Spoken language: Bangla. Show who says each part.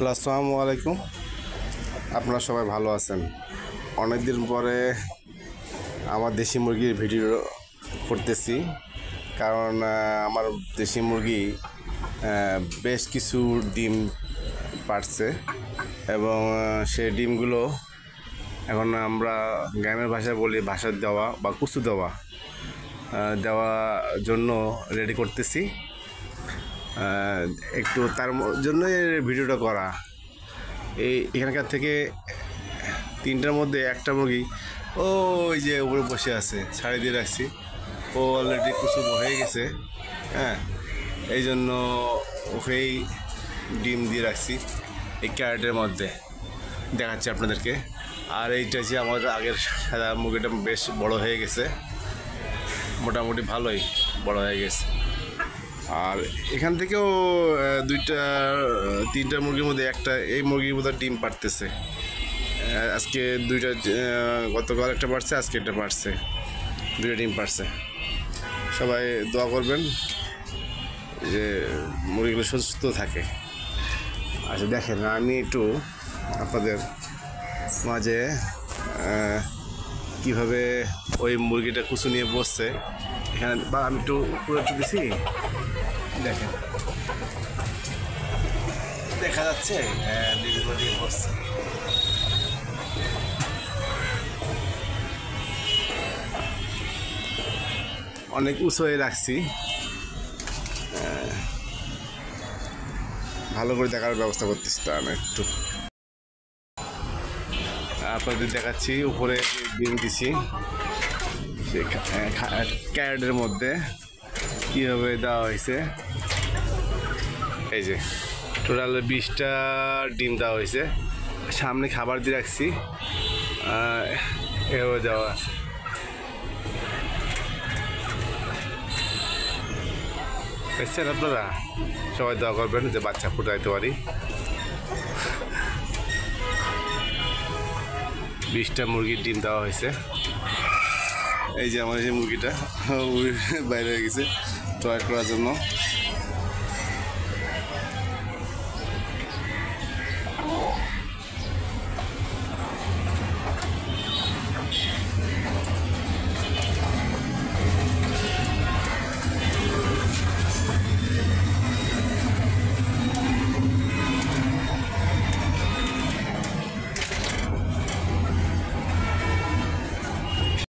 Speaker 1: আসসালামু আলাইকুম। আপনারা সবাই ভালো আছেন? অনেক দিন পরে আমার দেশি মুরগির ভিডিও করতেছি, কারণ আমার দেশি মুরগি বেশ কিছু ডিম পাড়ছে এবং সেই ডিমগুলো এখন আমরা গ্রামের ভাষায় বলি ভাষা দেওয়া বা কুচু দেওয়া জন্য রেডি করতেছি। একটু তার জন্য ভিডিওটা করা। এখানকার থেকে 3টার মধ্যে একটা মুরগি ওই যে উপরে বসে আছে, ছাড়ি দিয়ে রাখছি, ও অলরেডি কুচু হয়ে গেছে। হ্যাঁ, এই জন্য ওকেই ডিম দিয়ে রাখছি এই ক্যারেটের মধ্যে, দেখাচ্ছি আপনাদেরকে। আর এইটা যে আমার আগের সাদা মুরগিটা বেশ বড় হয়ে গেছে, মোটামুটি ভালোই বড় হয়ে গেছে। আর এখান থেকেও 3টা মুরগির মধ্যে একটা এই মুরগির মধ্যে ডিম পারতেছে। আজকে 2টা, গতকাল একটা পারছে, আজকে একটা পারছে, 2টা ডিম পারছে। সবাই দোয়া করবেন যে মুরগিগুলো সুস্থ থাকে। আচ্ছা দেখেন, আমি একটু আপনাদের মাঝে কীভাবে ওই মুরগিটা কুচু নিয়ে বসছে এখানে, বা আমি একটু পুরো একটু দিছি, দেখেন দেখা যাচ্ছে। হ্যাঁ, ডিমগুলো দিয়ে বসছে। অনেক উঁচু হয়ে রাখছি, ভালো করে দেখার ব্যবস্থা করতেছি। তো আমি একটু আপনাদের দেখাচ্ছি, উপরে ডিম দিছি সে ক্যারেটের মধ্যে কীভাবে দেওয়া হয়েছে। এই যে টোটাল 20টা ডিম দেওয়া হয়েছে, সামনে খাবার দিয়ে রাখছি, এভাবে দেওয়া আছে। দেখছেন আপনারা, সবাই দোয়া করবেন যে বাচ্চা ফুটাইতে পারি। 20টা মুরগির ডিম দেওয়া হয়েছে। এই যে আমার এই মুরগিটা বাইরে হয়ে গেছে ট্রাই করার জন্য।